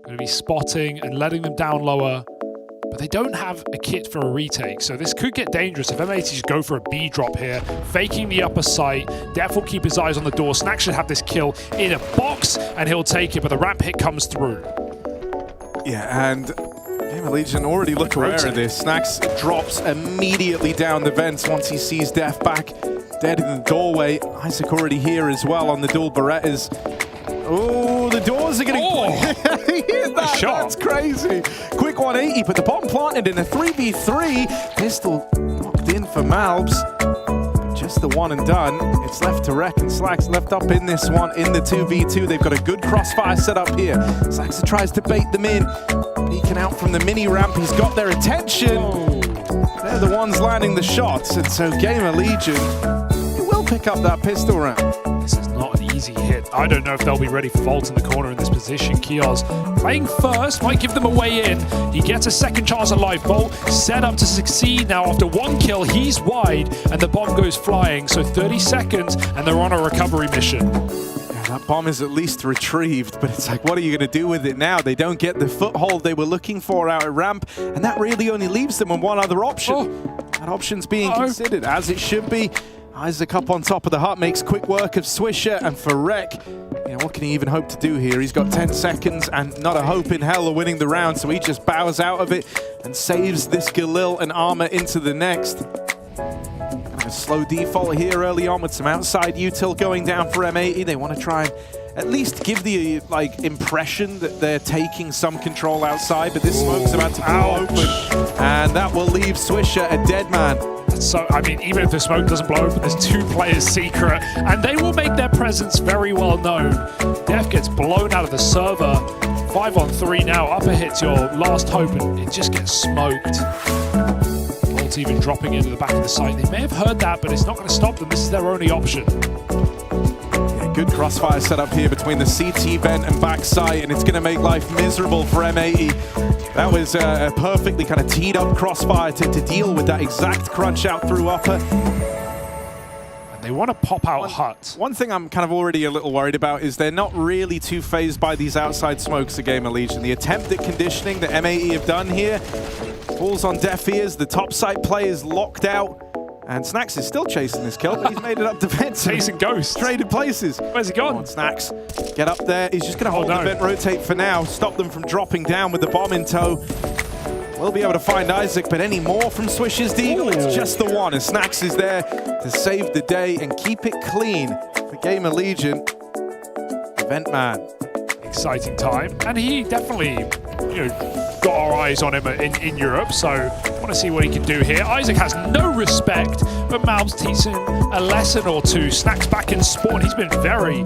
Going to be spotting and letting them down lower. But they don't have a kit for a retake, so this could get dangerous if M80 just go for a B drop here, faking the upper site. Def will keep his eyes on the door. Snack should have this kill in a box, and he'll take it, but the ramp hit comes through. Yeah, and GamerLegion already look aware of this. Snacks drops immediately down the vents once he sees Def back dead in the doorway. Isaac already here as well on the dual Berettas. Oh, the doors are getting That's crazy. Quick 180, but the bomb planted in a 3v3. Pistol locked in for Malbs. But just the one and done. It's left to Wreck, and Slax left up in this one in the 2v2. They've got a good crossfire set up here. Slax tries to bait them in. Peeking out from the mini ramp. He's got their attention. They're the ones landing the shots, and so GamerLegion will pick up that pistol round. This is not an easy hit. I don't know if they'll be ready for Vault in the corner in this position. Kios playing first, might give them a way in. He gets a second chance at life. Vault set up to succeed now. After one kill, he's wide, and the bomb goes flying. So 30 seconds, and they're on a recovery mission. Yeah, that bomb is at least retrieved, but it's like, what are you going to do with it now? They don't get the foothold they were looking for out at ramp, and that really only leaves them on one other option. That option's being considered, as it should be. Isaac up on top of the hut makes quick work of Swisher, and for Wreck, you know, what can he even hope to do here? He's got 10 seconds and not a hope in hell of winning the round, so he just bows out of it and saves this Galil and armor into the next. Kind of a slow default here early on with some outside util going down for M80. They want to try and at least give the impression that they're taking some control outside, but this smoke's about to blow open, and that will leave Swisher a dead man. So, I mean, even if the smoke doesn't blow open, there's two players secret, and they will make their presence very well known. Def gets blown out of the server. 5 on 3 now. Upper hits your last hope, and it just gets smoked. Vault even dropping into the back of the site. They may have heard that, but it's not going to stop them. This is their only option. Yeah, good crossfire set up here between the CT vent and backside, and it's going to make life miserable for M80. That was a perfectly kind of teed up crossfire to deal with that exact crunch out through upper. And they want to pop out hut. One thing I'm kind of already a little worried about is they're not really too phased by these outside smokes of GamerLegion. The attempt at conditioning that M80 have done here falls on deaf ears. The top side play is locked out. And Snacks is still chasing this kill, but he's made it up to vent. Chasing ghosts. Traded places. Where's he gone? Come on, Snacks. Get up there. He's just going to hold the vent rotate for now. Stop them from dropping down with the bomb in tow. We'll be able to find Isaac, but any more from Swish's Deagle? It's just the one, and Snacks is there to save the day and keep it clean for GamerLegion. The vent man. Exciting time. And he definitely, got our eyes on him in Europe, so I want to see what he can do here. Isaac has no respect, but Malbs teaching a lesson or two. Snacks back in spawn. He's been very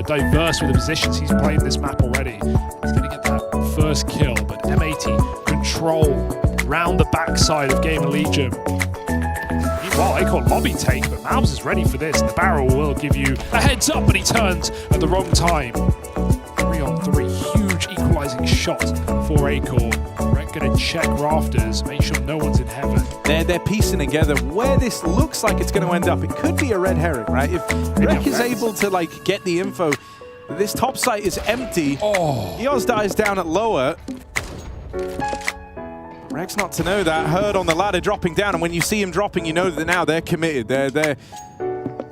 diverse with the positions he's played this map already. He's going to get that first kill, but M80 control round the backside of GamerLegion. Meanwhile, they call lobby take, but Malbs is ready for this. The barrel will give you a heads up, but he turns at the wrong time. 3 on 3, huge equalizing shot for Acorn. Rek gonna check rafters, make sure no one's in heaven. They're piecing together where this looks like it's going to end up. It could be a red herring, right? If Rek is able to get the info, this top site is empty. Eos dies down at lower. Rek's not to know that. Herd on the ladder dropping down, and when you see him dropping, you know that now they're committed. They're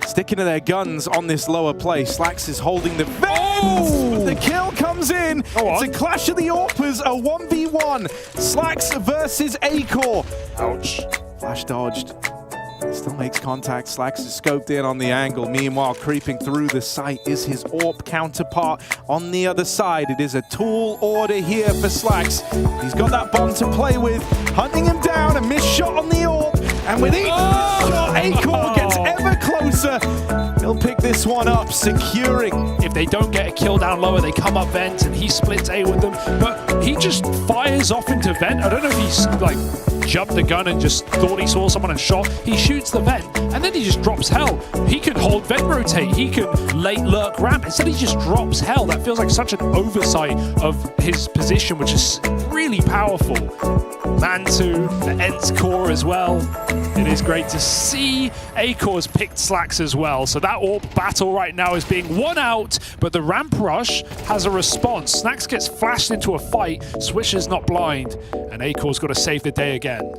sticking to their guns on this lower place. Slax is holding the vents. The kill comes in. It's a clash of the Orpers, a 1v1. Slax versus Acor. Ouch. Flash dodged. Still makes contact. Slax is scoped in on the angle. Meanwhile, creeping through the site is his AWP counterpart on the other side. It is a tall order here for Slax. He's got that bomb to play with. Hunting him down, a missed shot on the AWP. And with each shot, Acor gets ever closer. He'll pick this one up, securing. If they don't get a kill down lower, they come up vent, and he splits A with them. But he just fires off into vent. I don't know if he's like jumped the gun and just thought he saw someone and shot. He shoots the vent and then he just drops hell. He can hold vent rotate. He can late lurk ramp. Instead he just drops hell. That feels like such an oversight of his position, which is really powerful. Man to the Ents core as well. It is great to see Acor's picked slacks as well. So that AWP battle right now is being won out, but the ramp rush has a response. Snacks gets flashed into a fight. Swisher's not blind, and Acor's got to save the day again.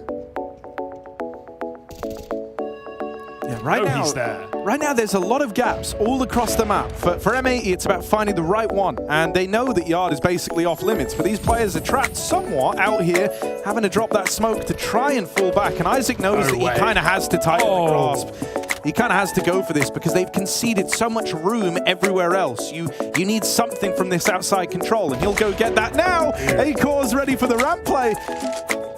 Yeah, right now there's a lot of gaps all across the map. For M80, it's about finding the right one, and they know that Yard is basically off limits, but these players are trapped somewhat out here, having to drop that smoke to try and fall back, and Isaac knows that he kind of has to tighten the grasp. He kind of has to go for this because they've conceded so much room everywhere else. You need something from this outside control, and he'll go get that now. Acor's ready for the ramp play.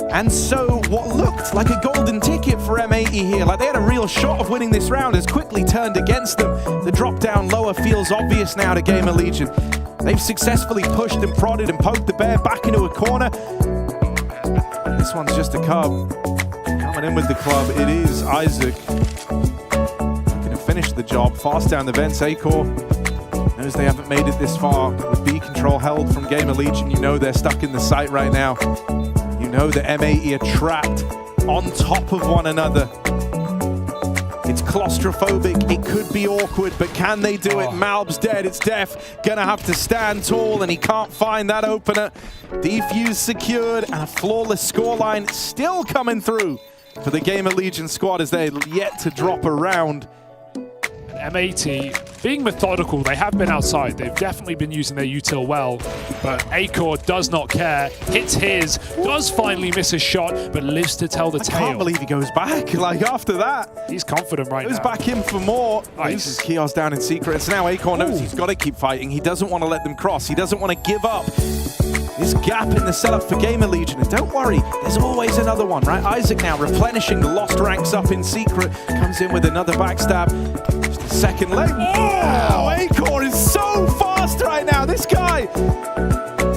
And so what looked like a golden ticket for M80 here, like they had a real shot of winning this round, has quickly turned against them. The drop down lower feels obvious now to GamerLegion. They've successfully pushed and prodded and poked the bear back into a corner. This one's just a cub. Coming in with the club, it is Isaac. Going to finish the job. Fast down the vents, Acor knows they haven't made it this far. With B control held from GamerLegion, you know they're stuck in the site right now. You know the M80 are trapped on top of one another. It's claustrophobic, it could be awkward, but can they do it? Malb's dead, it's Def, gonna have to stand tall, and he can't find that opener. Defuse secured, and a flawless scoreline still coming through for the GamerLegion squad as they're yet to drop a round. M80 being methodical, they have been outside. They've definitely been using their util well, but Acor does not care. Hits his, does finally miss a shot, but lives to tell the tale. I can't believe he goes back, like after that. He's confident right now. Goes back in for more. Nice. Loses Kios down in secret. And so now Acor knows he's got to keep fighting. He doesn't want to let them cross. He doesn't want to give up this gap in the setup for GamerLegion. And don't worry, there's always another one, right? Isaac now replenishing the lost ranks up in secret. Comes in with another backstab. Just a second leg. Oh, Acor is so fast right now. This guy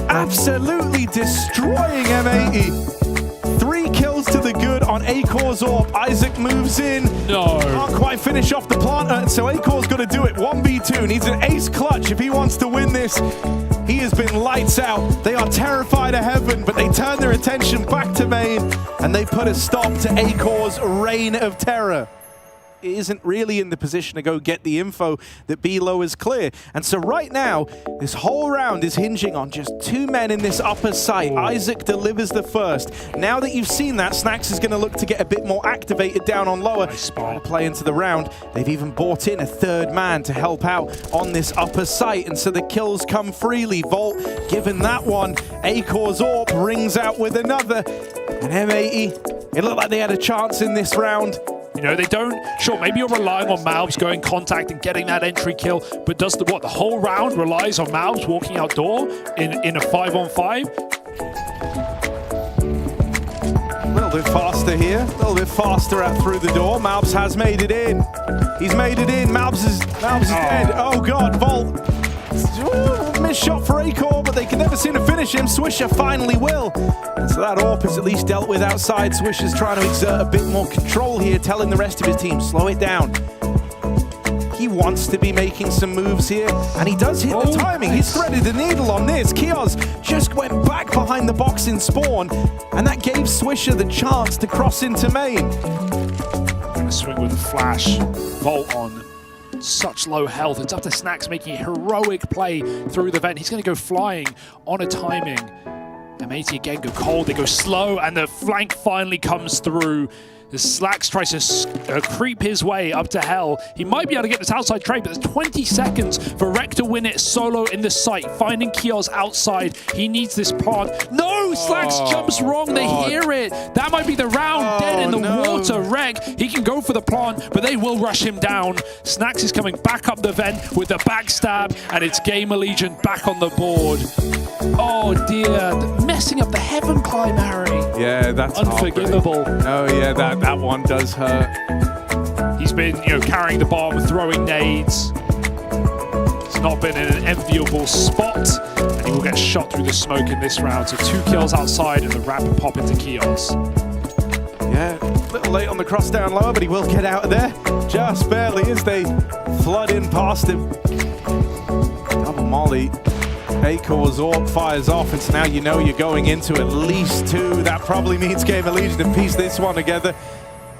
absolutely destroying M80. 3 kills to the good on Acor's AWP. Isaac moves in. No. Can't quite finish off the planter, so Acor's got to do it. 1v2. Needs an ace clutch if he wants to win this. He has been lights out. They are terrified of heaven, but they turn their attention back to main, and they put a stop to Acor's reign of terror. It isn't really in the position to go get the info that B-low is clear. And so right now, this whole round is hinging on just 2 men in this upper site. Isaac delivers the first. Now that you've seen that, Snacks is going to look to get a bit more activated down on lower. Trying to play into the round. They've even brought in a 3rd man to help out on this upper site. And so the kills come freely. Volt given that one. Acor's AWP rings out with another. And M80, it looked like they had a chance in this round. You know, they don't, sure, maybe you're relying on Malbs going contact and getting that entry kill, but does the whole round relies on Malbs walking outdoor in a 5-on-5? A little bit faster here, a little bit faster out through the door. Malbs has made it in. He's made it in. Malbs is dead. Oh God, Volt. Missed shot for Acor, but they can never seem to finish him. Swisher finally will. And so that AWP is at least dealt with outside. Swisher's trying to exert a bit more control here, telling the rest of his team, slow it down. He wants to be making some moves here, and he does hit the timing. He's threaded the needle on this. Kios just went back behind the box in spawn, and that gave Swisher the chance to cross into main. Gonna swing with a flash. Volt on. Such low health. It's up to Snacks making a heroic play through the vent. He's going to go flying on a timing. M80 again go cold, they go slow, and the flank finally comes through. The Slacks tries to creep his way up to hell. He might be able to get this outside trade, but there's 20 seconds for Rek to win it solo in the site, finding Kios outside. He needs this plant. No! Slacks jumps wrong. They hear it. That might be the round. Dead in the water. Rek, he can go for the plant, but they will rush him down. Snacks is coming back up the vent with the backstab, and it's GamerLegion back on the board. Oh dear, messing up the heaven climb, Harry. Yeah, that's unforgivable. Oh yeah, that one does hurt. He's been, carrying the bomb, throwing nades. not been in an enviable spot, and he will get shot through the smoke in this round. So 2 kills outside and the rapid pop into Kios. Yeah, a little late on the cross down lower, but he will get out of there just barely as they flood in past him. Double molly. Acor's AWP fires off, and so now you know you're going into at least 2. That probably means GamerLegion to piece this one together.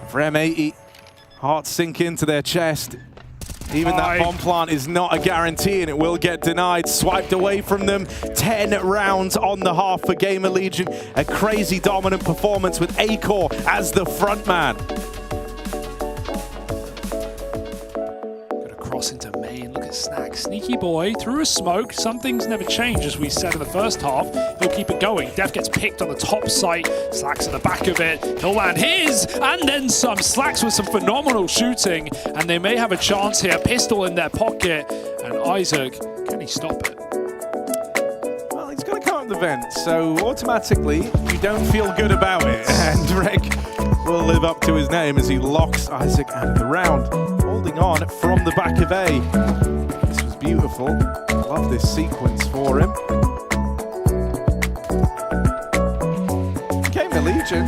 For M80, hearts sink into their chest. Even that bomb plant is not a guarantee, and it will get denied. Swiped away from them. 10 rounds on the half for GamerLegion. A crazy dominant performance with Acor as the front man. Gonna cross into main. Look at Snack. Sneaky boy through a smoke. Some things never change, as we said in the first half. He'll keep it going. Def gets picked on the top site. Slacks at the back of it. He'll land his, and then some. Slacks with some phenomenal shooting, and they may have a chance here. Pistol in their pocket, and Isaac, can he stop it? Well, he's going to come up the vent, so automatically you don't feel good about it. And Rek will live up to his name as he locks Isaac out of the round, holding on from the back of A. This was beautiful. Love this sequence for him. GamerLegion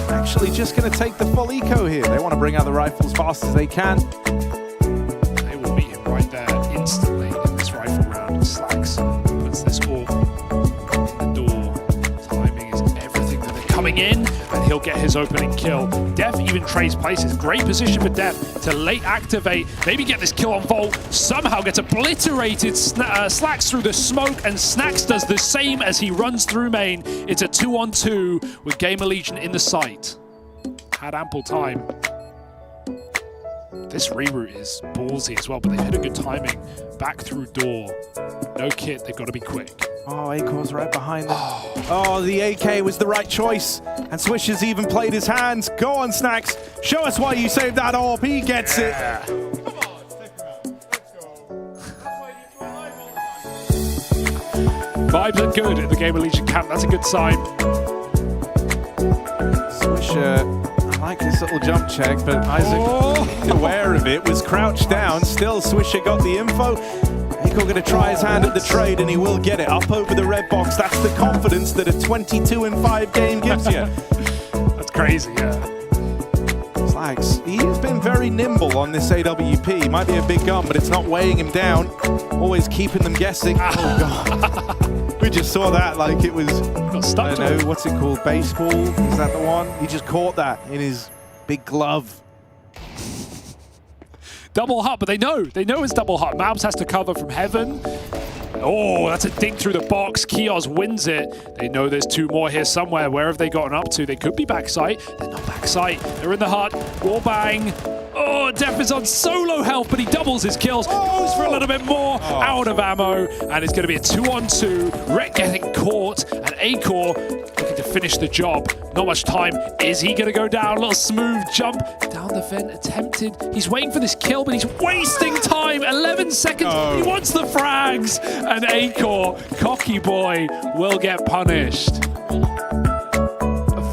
actually just going to take the full eco here. They want to bring out the rifle as fast as they can. They will meet him right there instantly in this rifle round. Slacks puts this all in the door. Timing is everything that they're coming in, and he'll get his opening kill. Def even trades places. Great position for Def to late activate, maybe get this kill on Volt, somehow gets obliterated. Slacks through the smoke, and Snacks does the same as he runs through main. It's a 2-on-2 with GamerLegion in the site. Had ample time. This reroute is ballsy as well, but they've hit a good timing. Back through door. No kit, they've got to be quick. Oh, Acor's right behind them. Oh, the AK was the right choice. And Swisher's even played his hands. Go on, Snacks. Show us why you saved that AWP. He gets it. Vibes are good at the GamerLegion camp. That's a good sign. Swisher, I like this little jump check, but Isaac, aware of it, was crouched down. Still, Swisher got the info. Acor going to try his hand at the trade, and he will get it up over the red box. That's the confidence that a 22-5 game gives you. That's crazy, yeah. Slacks, he's been very nimble on this AWP. He might be a big gun, but it's not weighing him down. Always keeping them guessing. Oh, God. We just saw that like it was, I don't know, what's it called? Baseball? Is that the one? He just caught that in his big glove. Double hut, but they know it's double hut. Mabs has to cover from heaven. Oh, that's a dink through the box. Kios wins it. They know there's 2 more here somewhere. Where have they gotten up to? They could be backside. They're not backside. They're in the hut. Wall bang. Oh, Def is on solo health, but he doubles his kills. Goes for a little bit more. Out of ammo. And it's going to be a 2-on-2. Rek getting caught. And Acor looking to finish the job. Not much time. Is he going to go down? A little smooth jump down the vent. Attempted. He's waiting for this kill, but he's wasting time. 11 seconds. He wants the frags. And Acor, cocky boy, will get punished.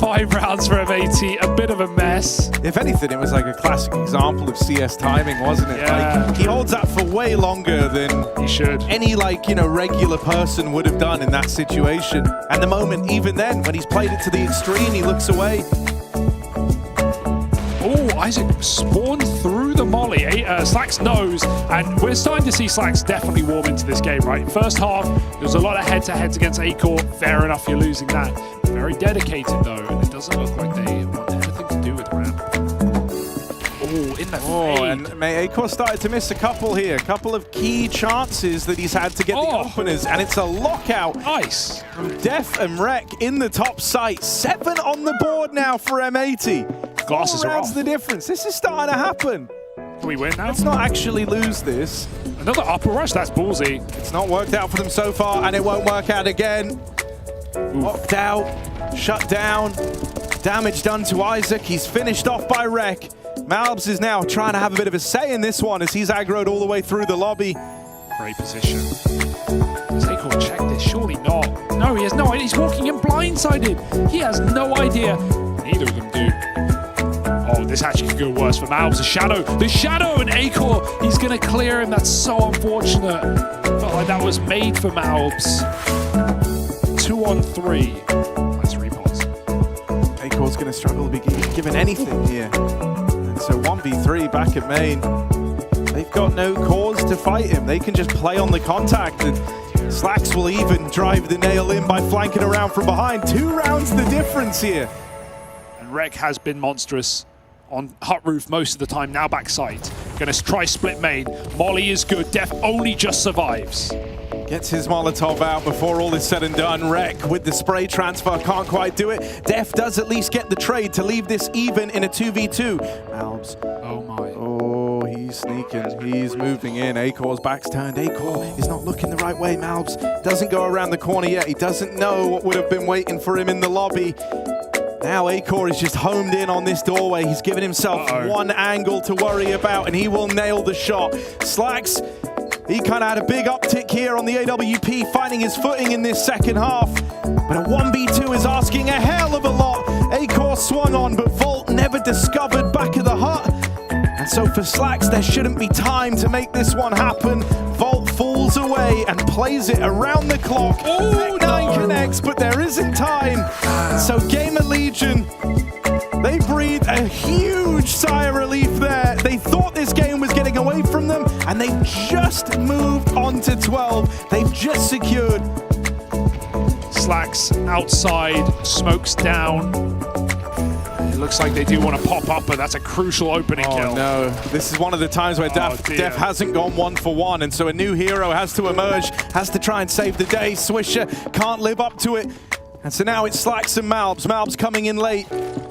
5 rounds for M80, a bit of a mess. If anything, it was like a classic example of CS timing, wasn't it? Yeah. Like, he holds that for way longer than he should. Any, like, you know, regular person would have done in that situation. And the moment, even then, when he's played it to the extreme, he looks away. Oh, Isaac spawned through the molly. Slacks knows, and we're starting to see Slacks definitely warm into this game, right? First half, there's a lot of head-to-heads against Acor. Fair enough, you're losing that. Very dedicated, though, and it doesn't look like they want anything to do with the ramp. Oh, in the fade. And Acor started to miss a couple here. A couple of key chances that he's had to get the openers, and it's a lockout. Nice. From Def and Rek in the top site. 7 on the board now for M80. Glasses 4 are rounds off. the difference. This is starting to happen. Can we win now? Let's not actually lose this. Another upper rush, that's ballsy. It's not worked out for them so far, and it won't work out again. Locked out, shut down, damage done to Isaac. He's finished off by Rek. Malbs is now trying to have a bit of a say in this one as he's aggroed all the way through the lobby. Great position. Does Acor check this? Surely not. No, he has no idea. He's walking in blindsided. He has no idea. Neither of them do. Oh, this actually could go worse for Malbs. The shadow, and Acor, he's going to clear him. That's so unfortunate. like that was made for Malbs. 2 on 3. Nice repulse. Acor's going to struggle to be given anything here. And so 1v3 back at main. They've got no cause to fight him. They can just play on the contact, and Slacks will even drive the nail in by flanking around from behind. 2 rounds the difference here. And Rek has been monstrous on hut roof most of the time, now backside. Gonna try split main. Molly is good, Def only just survives. Gets his Molotov out before all is said and done. Rek with the spray transfer can't quite do it. Def does at least get the trade to leave this even in a 2v2. Malbs. Oh my. Oh, he's sneaking. He's moving in. Acor's back's turned. Acor is not looking the right way. Malbs doesn't go around the corner yet. He doesn't know what would have been waiting for him in the lobby. Now Acor is just homed in on this doorway. He's given himself one angle to worry about, and he will nail the shot. Slacks, he kind of had a big uptick here on the AWP, finding his footing in this second half. But a 1v2 is asking a hell of a lot. Acor swung on, but Volt never discovered back of the hut. And so for Slacks, there shouldn't be time to make this one happen. Volt falls away and plays it around the clock. Oh, 9 connects, but there isn't time. And so GamerLegion, they breathed a huge sigh of relief there. They thought this game was getting away from them, and they just moved on to 12. They've just secured. Slacks outside, smokes down. It looks like they do want to pop up, but that's a crucial opening kill. Oh no, this is one of the times where Def hasn't gone 1 for 1, and so a new hero has to emerge, has to try and save the day. Swisher can't live up to it. And so now it's Slacks and Malbs. Malbs coming in late,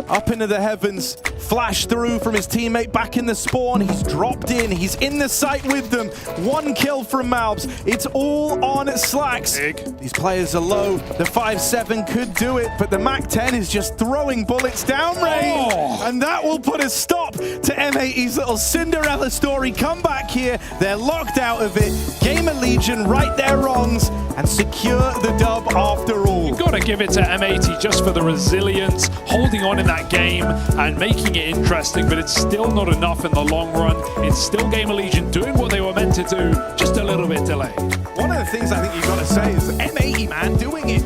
up into the heavens, flash through from his teammate back in the spawn. He's dropped in, he's in the site with them. 1 kill from Malbs. It's all on Slacks. Big. These players are low. The 5-7 could do it, but the MAC-10 is just throwing bullets down range. And that will put a stop to M80's little Cinderella story comeback here. They're locked out of it. GamerLegion right their wrongs and secure the dub after all. You've got to give it to M80 just for the resilience, holding on in that game and making it interesting, but it's still not enough in the long run. It's still GamerLegion doing what they were meant to do, just a little bit delayed. One of the things I think you've got to say is M80, man, doing it